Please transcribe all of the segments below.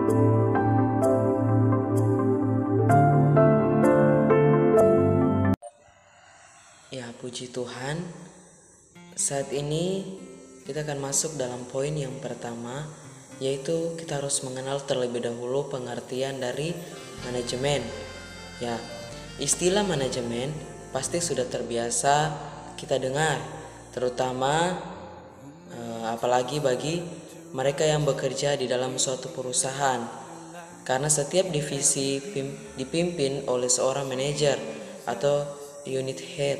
Ya, puji Tuhan. Saat ini kita akan masuk dalam poin yang pertama, yaitu kita harus mengenal terlebih dahulu pengertian dari manajemen. Ya, istilah manajemen pasti sudah terbiasa kita dengar, terutama apalagi bagi mereka yang bekerja di dalam suatu perusahaan. Karena setiap divisi dipimpin oleh seorang manajer atau unit head,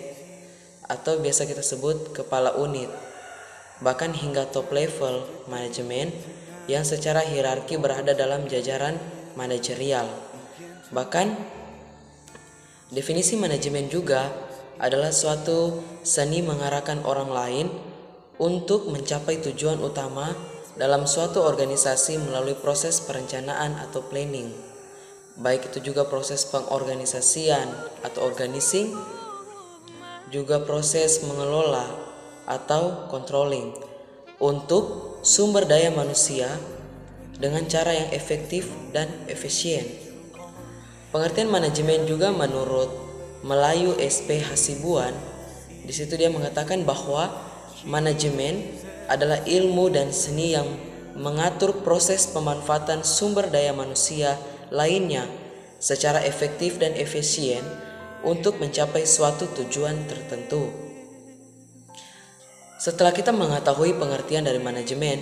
atau biasa kita sebut kepala unit, bahkan hingga top level manajemen yang secara hierarki berada dalam jajaran manajerial. Bahkan definisi manajemen juga adalah suatu seni mengarahkan orang lain untuk mencapai tujuan utama dalam suatu organisasi melalui proses perencanaan atau planning, baik itu juga proses pengorganisasian atau organizing, juga proses mengelola atau controlling untuk sumber daya manusia dengan cara yang efektif dan efisien. Pengertian manajemen juga menurut Melayu SP Hasibuan, di situ dia mengatakan bahwa manajemen adalah ilmu dan seni yang mengatur proses pemanfaatan sumber daya manusia lainnya secara efektif dan efisien untuk mencapai suatu tujuan tertentu. Setelah kita mengetahui pengertian dari manajemen,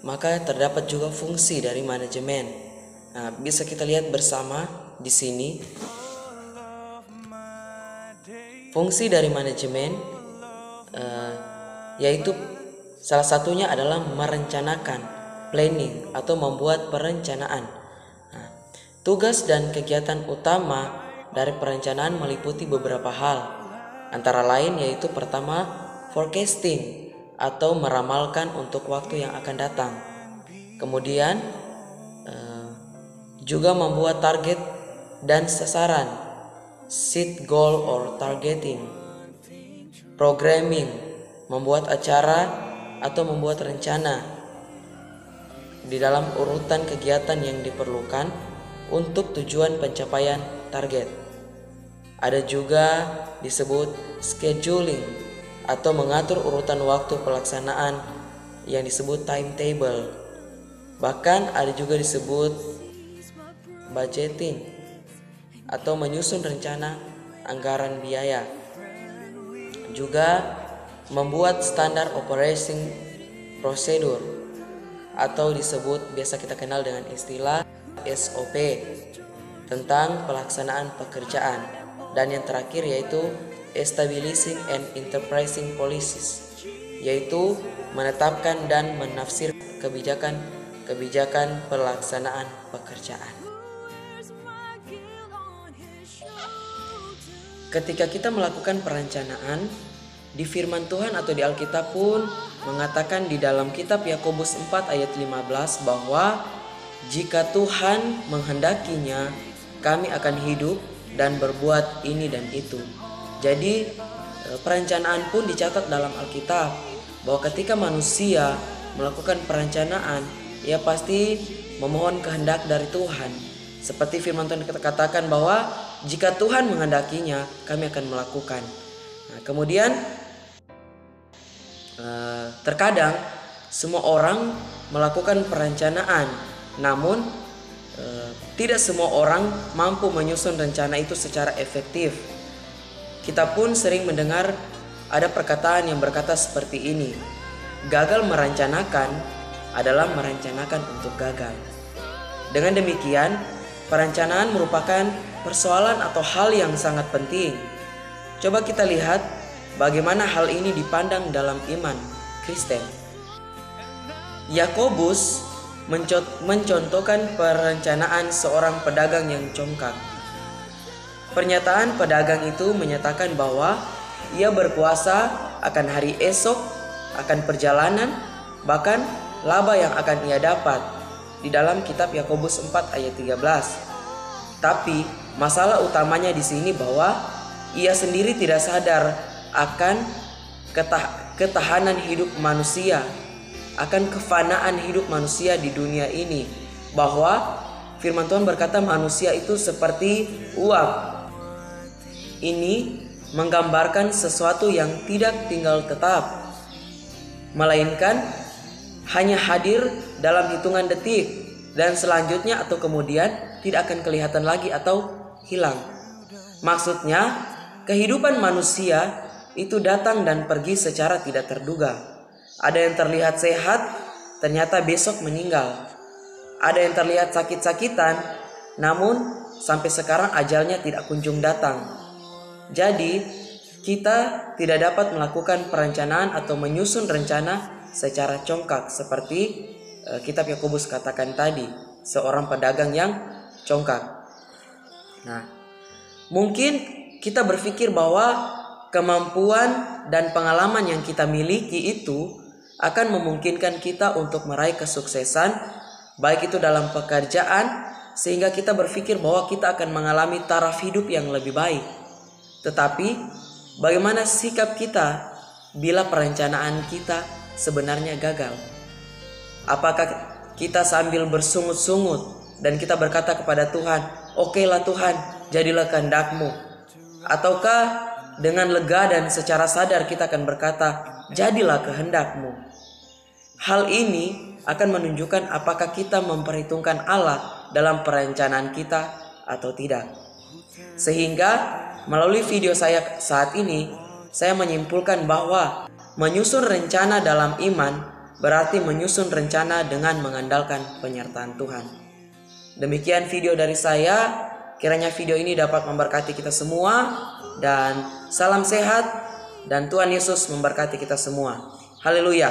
maka terdapat juga fungsi dari manajemen. Nah, bisa kita lihat bersama di sini. Fungsi dari manajemen yaitu salah satunya adalah merencanakan, planning atau membuat perencanaan. Nah, tugas dan kegiatan utama dari perencanaan meliputi beberapa hal, antara lain yaitu pertama, forecasting atau meramalkan untuk waktu yang akan datang. Kemudian juga membuat target dan sasaran, set goal or targeting. Programming, membuat acara atau membuat rencana di dalam urutan kegiatan yang diperlukan untuk tujuan pencapaian target. Ada juga disebut scheduling atau mengatur urutan waktu pelaksanaan yang disebut timetable. Bahkan ada juga disebut budgeting atau menyusun rencana anggaran biaya. Juga membuat standar operating procedure atau disebut biasa kita kenal dengan istilah SOP tentang pelaksanaan pekerjaan. Dan yang terakhir yaitu establishing and interpreting policies, yaitu menetapkan dan menafsir kebijakan pelaksanaan pekerjaan. Ketika kita melakukan perencanaan, di firman Tuhan atau di Alkitab pun mengatakan di dalam kitab Yakobus 4 ayat 15 bahwa jika Tuhan menghendakinya, kami akan hidup dan berbuat ini dan itu. Jadi perencanaan pun dicatat dalam Alkitab bahwa ketika manusia melakukan perencanaan, ia pasti memohon kehendak dari Tuhan. Seperti firman Tuhan kita katakan bahwa jika Tuhan menghendakinya, kami akan melakukan. Nah, kemudian terkadang semua orang melakukan perencanaan, namun tidak semua orang mampu menyusun rencana itu secara efektif. Kita pun sering mendengar ada perkataan yang berkata seperti ini: gagal merencanakan adalah merencanakan untuk gagal. Dengan demikian, perencanaan merupakan persoalan atau hal yang sangat penting. Coba kita lihat bagaimana hal ini dipandang dalam iman Kristen. Yakobus mencontohkan perencanaan seorang pedagang yang congkak. Pernyataan pedagang itu menyatakan bahwa ia berpuasa akan hari esok, akan perjalanan, bahkan laba yang akan ia dapat di dalam kitab Yakobus 4 ayat 13. Tapi masalah utamanya di sini bahwa ia sendiri tidak sadar akan ketahanan hidup manusia, akan kefanaan hidup manusia di dunia ini, bahwa firman Tuhan berkata manusia itu seperti uap. Ini menggambarkan sesuatu yang tidak tinggal tetap, melainkan hanya hadir dalam hitungan detik dan selanjutnya atau kemudian tidak akan kelihatan lagi atau hilang. Maksudnya, kehidupan manusia itu datang dan pergi secara tidak terduga. Ada yang terlihat sehat, ternyata besok meninggal. Ada yang terlihat sakit-sakitan, namun sampai sekarang ajalnya tidak kunjung datang. Jadi, kita tidak dapat melakukan perencanaan atau menyusun rencana secara congkak seperti kitab Yakobus katakan tadi, seorang pedagang yang congkak. Nah, mungkin kita berpikir bahwa kemampuan dan pengalaman yang kita miliki itu akan memungkinkan kita untuk meraih kesuksesan, baik itu dalam pekerjaan, sehingga kita berpikir bahwa kita akan mengalami taraf hidup yang lebih baik. Tetapi, bagaimana sikap kita bila perencanaan kita sebenarnya gagal? Apakah kita sambil bersungut-sungut dan kita berkata kepada Tuhan, "Okelah Tuhan, jadilah kehendak-Mu." Ataukah dengan lega dan secara sadar kita akan berkata, "Jadilah kehendak-Mu." Hal ini akan menunjukkan apakah kita memperhitungkan Allah dalam perencanaan kita atau tidak. Sehingga melalui video saya saat ini, saya menyimpulkan bahwa menyusun rencana dalam iman berarti menyusun rencana dengan mengandalkan penyertaan Tuhan. Demikian video dari saya. Kiranya video ini dapat memberkati kita semua. Dan salam sehat. Dan Tuhan Yesus memberkati kita semua. Haleluya.